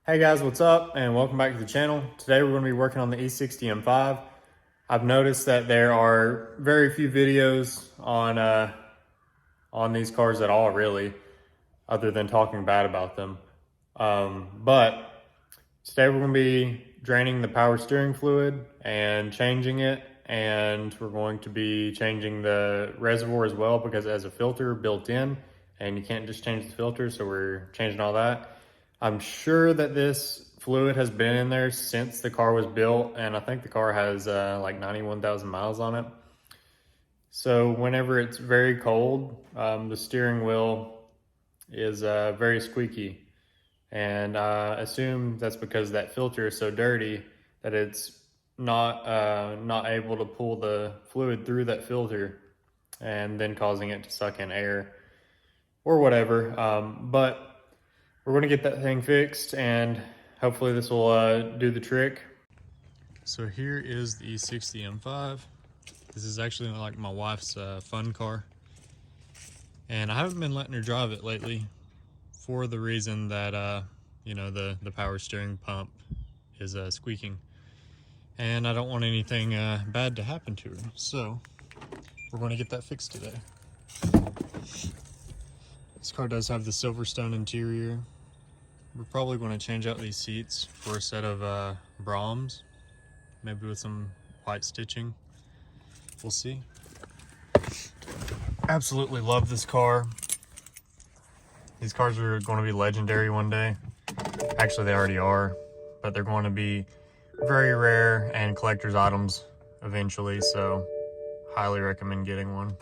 Hey guys, what's up? And welcome back to the channel. Today we're going to be working on the E60 M5. I've noticed that there are very few videos on these cars at all, really, other than talking bad about them. But today we're going to be draining the power steering fluid and changing it, and we're going to be changing the reservoir as well because it has a filter built in, and you can't just change the filter, so we're changing all that. I'm sure that this fluid has been in there since the car was built, and I think the car has like 91,000 miles on it. So whenever it's very cold, the steering wheel is very squeaky. And I assume that's because that filter is so dirty that it's not able to pull the fluid through that filter and then causing it to suck in air or whatever. But we're going to get that thing fixed, and hopefully this will do the trick. So here is the E60 M5. This is actually like my wife's fun car. And I haven't been letting her drive it lately for the reason that, you know, the power steering pump is squeaking. And I don't want anything bad to happen to her. So we're going to get that fixed today. This car does have the Silverstone interior. We're probably going to change out these seats for a set of Brahms, maybe with some white stitching. We'll see. Absolutely love this car. These cars are going to be legendary one day. Actually, they already are, but they're going to be very rare and collector's items eventually, so highly recommend getting one.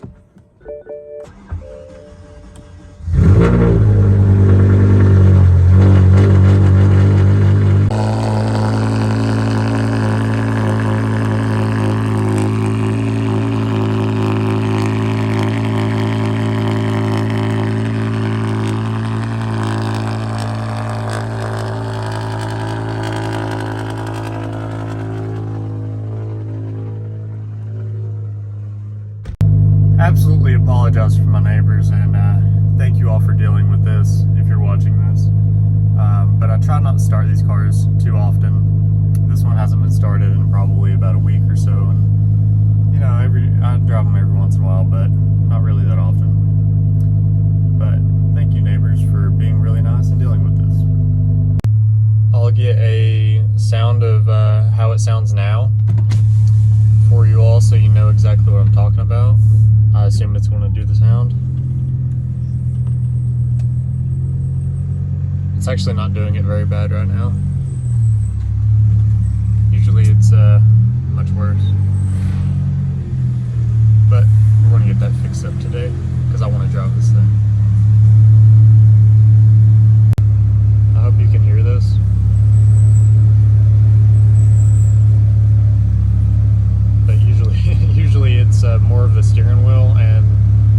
Absolutely apologize for my neighbors, and thank you all for dealing with this if you're watching this. But I try not to start these cars too often. This one hasn't been started in probably about a week or so, and you know, I drive them every once in a while, but not really that often. But thank you, neighbors, for being really nice and dealing with this. I'll get a sound of how it sounds now for you all, so you know exactly what I'm talking about. I assume it's going to do the sound. It's actually not doing it very bad right now. Usually it's much worse. But we're going to get that fixed up today because I want to drive this thing. I hope you can hear this. But usually it's more of the steering wheel and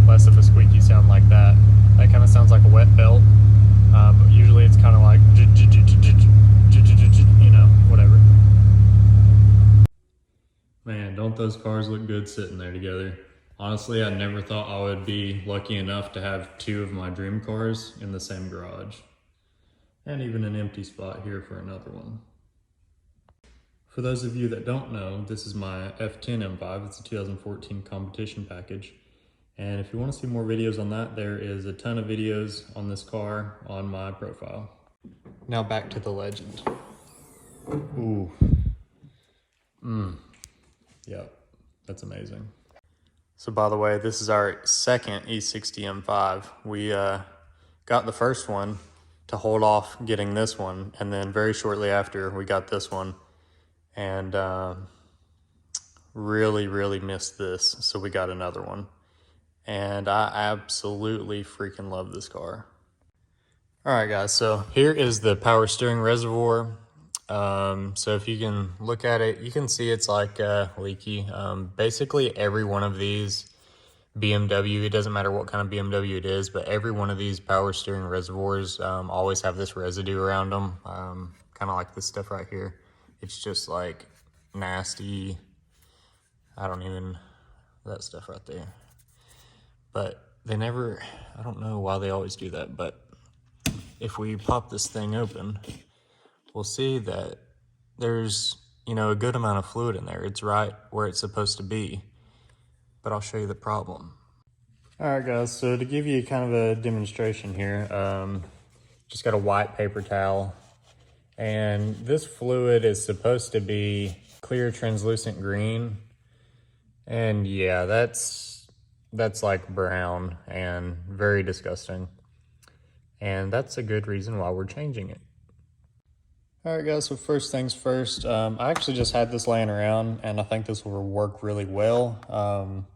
less of a squeaky sound like that. That kind of sounds like a wet belt. But usually it's kind of like, you know, whatever. Man, don't those cars look good sitting there together. Honestly, I never thought I would be lucky enough to have two of my dream cars in the same garage. And even an empty spot here for another one. For those of you that don't know, this is my F10 M5. It's a 2014 competition package. And if you want to see more videos on that, there is a ton of videos on this car on my profile. Now back to the Legend. Ooh. Yep, that's amazing. So by the way, this is our second E60 M5. We got the first one to hold off getting this one, and then very shortly after we got this one, and really missed this, so we got another one. And I absolutely freaking love this car. All right, guys, so here is the power steering reservoir. So if you can look at it, you can see it's like leaky. Basically every one of these BMW, it doesn't matter what kind of BMW it is, but every one of these power steering reservoirs always have this residue around them, kind of like this stuff right here. It's just like nasty. That stuff right there. But they never, I don't know why they always do that, but if we pop this thing open, we'll see that there's, you know, a good amount of fluid in there. It's right where it's supposed to be, but I'll show you the problem. All right, guys, so to give you kind of a demonstration here, just got a white paper towel, and this fluid is supposed to be clear translucent green, and yeah, that's like brown and very disgusting, and that's a good reason why we're changing it. All right, guys, so first things first, I actually just had this laying around, and I think this will work really well.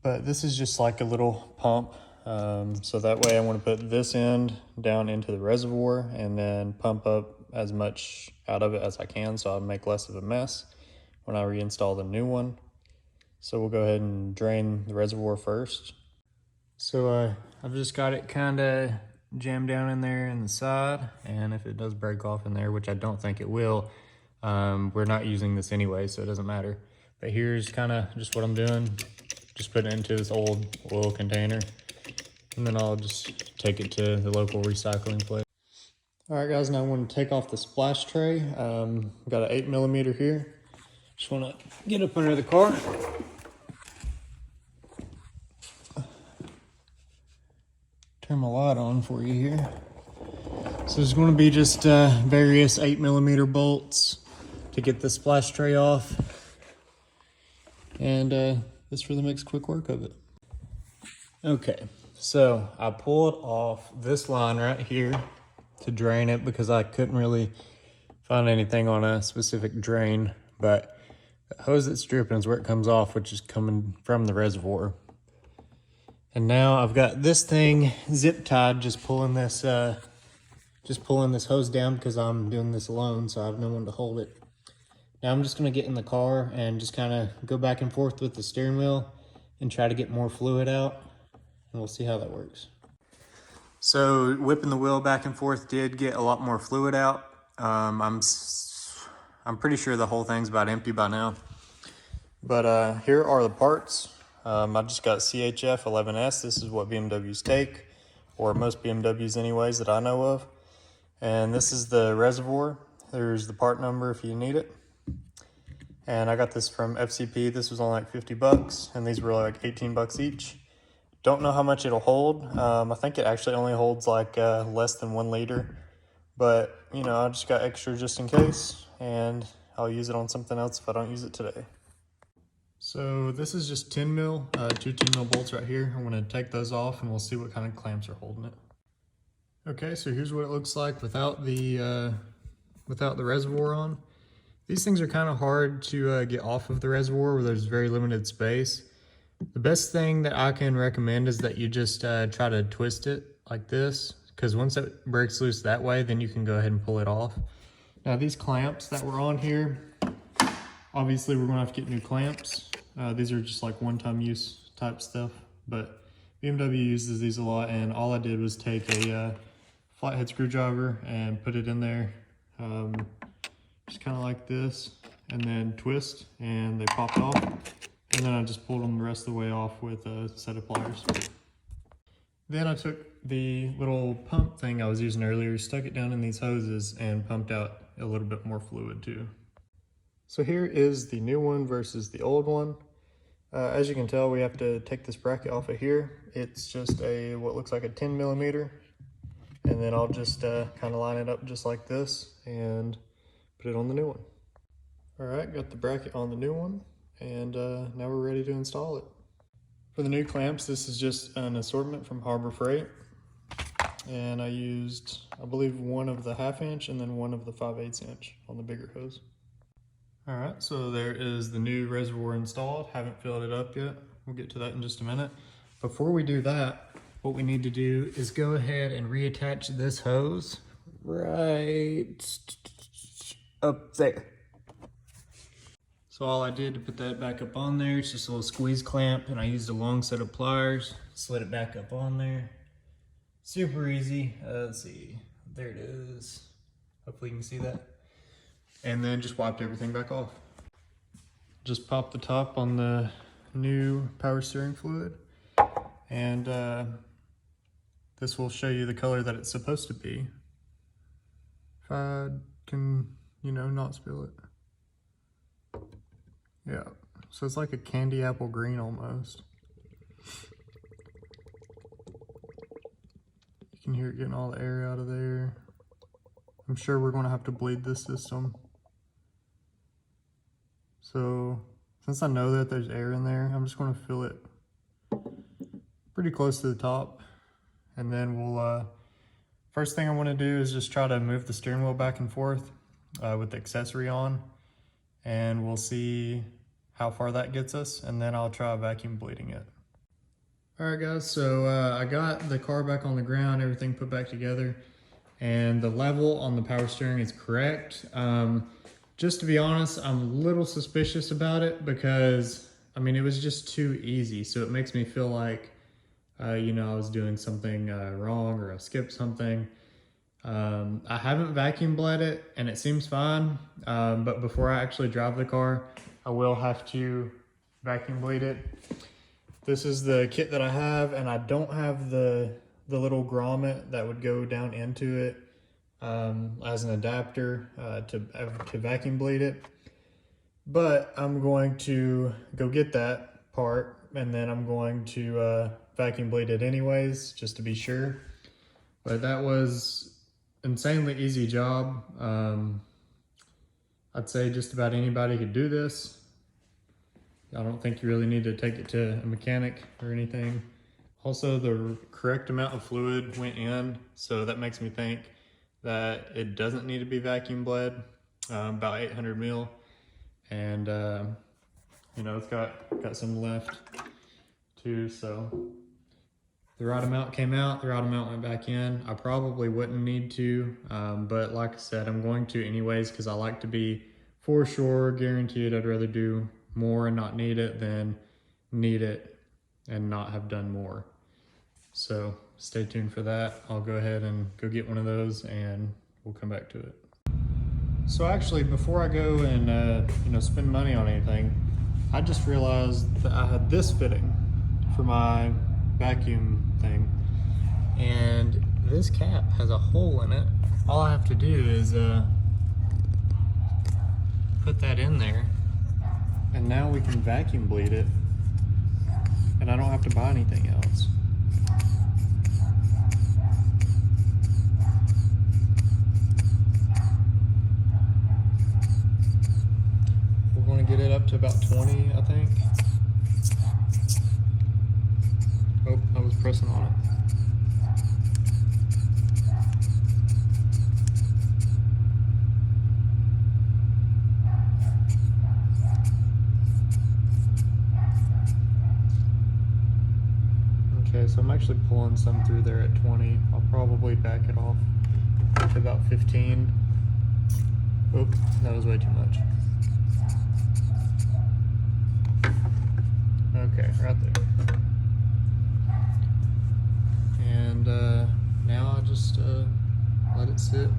But this is just like a little pump. So that way I want to put this end down into the reservoir and then pump up as much out of it as I can so I'll make less of a mess when I reinstall the new one. So we'll go ahead and drain the reservoir first. So I've just got it kind of jammed down in there in the side, and if it does break off in there, which I don't think it will, we're not using this anyway, so it doesn't matter. But here's kind of just what I'm doing. Just put it into this old oil container, and then I'll just take it to the local recycling place. All right, guys, now I want to take off the splash tray. Got an 8mm here. Just want to get up under the car. Turn my light on for you here. So there's going to be just various 8mm bolts to get the splash tray off. And this really makes quick work of it. Okay, so I pulled off this line right here to drain it because I couldn't really find anything on a specific drain, but the hose that's dripping is where it comes off, which is coming from the reservoir. And now I've got this thing zip tied, just pulling this hose down because I'm doing this alone, so I have no one to hold it. Now I'm just gonna get in the car and just kind of go back and forth with the steering wheel and try to get more fluid out, and we'll see how that works. So whipping the wheel back and forth did get a lot more fluid out. I'm pretty sure the whole thing's about empty by now. But here are the parts. I just got CHF 11S. This is what BMWs take, or most BMWs anyways that I know of. And this is the reservoir. There's the part number if you need it. And I got this from FCP. This was only like 50 bucks, and these were like 18 bucks each. Don't know how much it'll hold. I think it actually only holds like less than 1 liter, but you know, I just got extra just in case, and I'll use it on something else if I don't use it today. So this is just 10 mil, two 10 mil bolts right here. I'm gonna take those off and we'll see what kind of clamps are holding it. Okay, so here's what it looks like without the reservoir on. These things are kind of hard to get off of the reservoir where there's very limited space. The best thing that I can recommend is that you just try to twist it like this, because once it breaks loose that way, then you can go ahead and pull it off. Now these clamps that were on here, obviously we're gonna have to get new clamps. These are just like one-time use type stuff, but BMW uses these a lot, and all I did was take a flathead screwdriver and put it in there, just kind of like this, and then twist, and they popped off. And then I just pulled them the rest of the way off with a set of pliers. Then I took the little pump thing I was using earlier, stuck it down in these hoses, and pumped out a little bit more fluid too. So here is the new one versus the old one. As you can tell, we have to take this bracket off of here. It's just what looks like a 10mm. And then I'll just kind of line it up just like this and put it on the new one. All right, got the bracket on the new one. And now we're ready to install it. For the new clamps, this is just an assortment from Harbor Freight. And I used, I believe, one of the 1/2 inch and then one of the 5/8 inch on the bigger hose. All right, so there is the new reservoir installed. Haven't filled it up yet. We'll get to that in just a minute. Before we do that, what we need to do is go ahead and reattach this hose right up there. So all I did to put that back up on there, it's just a little squeeze clamp, and I used a long set of pliers, slid it back up on there. Super easy. Let's see, there it is. Hopefully you can see that. And then just wiped everything back off. Just popped the top on the new power steering fluid, and this will show you the color that it's supposed to be. If I can, you know, not spill it. Yeah, so it's like a candy apple green almost. You can hear it getting all the air out of there. I'm sure we're going to have to bleed this system. So since I know that there's air in there, I'm just going to fill it pretty close to the top. And then we'll, first thing I want to do is just try to move the steering wheel back and forth with the accessory on. And we'll see how far that gets us, and then I'll try vacuum bleeding it. All right guys, so I got the car back on the ground, everything put back together, and the level on the power steering is correct. Just to be honest, I'm a little suspicious about it because, I mean, it was just too easy. So it makes me feel like, you know, I was doing something wrong or I skipped something. I haven't vacuum bled it and it seems fine, but before I actually drive the car, I will have to vacuum bleed it. This is the kit that I have, and I don't have the little grommet that would go down into it as an adapter to vacuum bleed it. But I'm going to go get that part, and then I'm going to vacuum bleed it anyways, just to be sure. But that was insanely easy job. I'd say just about anybody could do this. I don't think you really need to take it to a mechanic or anything. Also, the correct amount of fluid went in, so that makes me think that it doesn't need to be vacuum bled, about 800 mil. And you know, it's got some left too, so the right amount came out, the right amount went back in. I probably wouldn't need to, but like I said, I'm going to anyways because I like to be for sure guaranteed. I'd rather do more and not need it than need it and not have done more. So stay tuned for that. I'll go ahead and go get one of those and we'll come back to it. So actually, before I go and you know, spend money on anything, I just realized that I had this fitting for my vacuum thing, and this cap has a hole in it. All I have to do is put that in there, and now we can vacuum bleed it, and I don't have to buy anything else. We're going to get it up to about 20, I think. Oh, I was pressing on it. Okay, so I'm actually pulling some through there at 20. I'll probably back it off to about 15. Oop, that was way too much. Okay, right there. And now I just let it sit,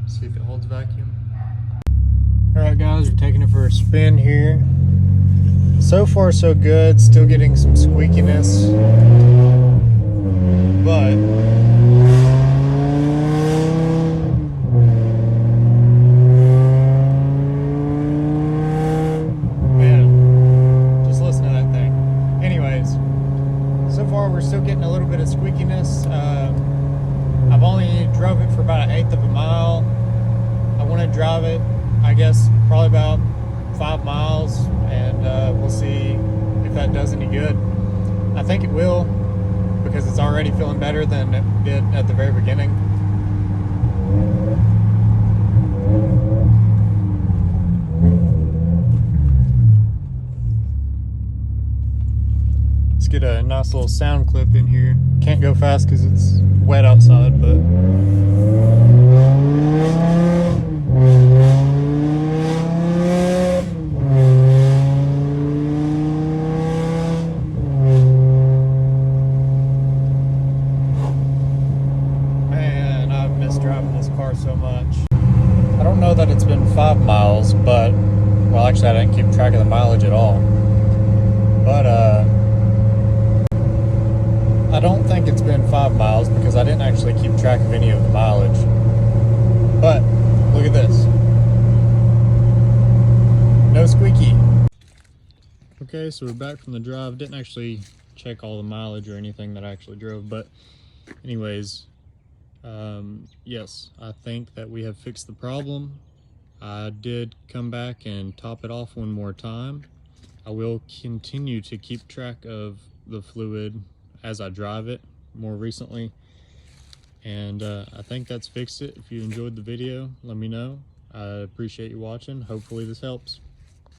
see if it holds vacuum. Alright guys, we're taking it for a spin here. So far so good, still getting some squeakiness, but man, just listen to that thing. Anyways, so far we're still getting a little bit of squeakiness. I've only drove it for about 1/8 of a mile. I want to drive it, I guess, probably about 5 miles, and we'll see if that does any good. I think it will, because it's already feeling better than it did at the very beginning. Let's get a nice little sound clip in here. Can't go fast because it's wet outside, but so much. I don't know that it's been 5 miles, but, well, actually I didn't keep track of the mileage at all. But I don't think it's been 5 miles because I didn't actually keep track of any of the mileage. Okay, so we're back from the drive. Didn't actually check all the mileage or anything that I actually drove, but anyways, yes, I think that we have fixed the problem. I did come back and top it off one more time. I will continue to keep track of the fluid as I drive it more recently. And I think that's fixed it. If you enjoyed the video, let me know. I appreciate you watching. Hopefully this helps.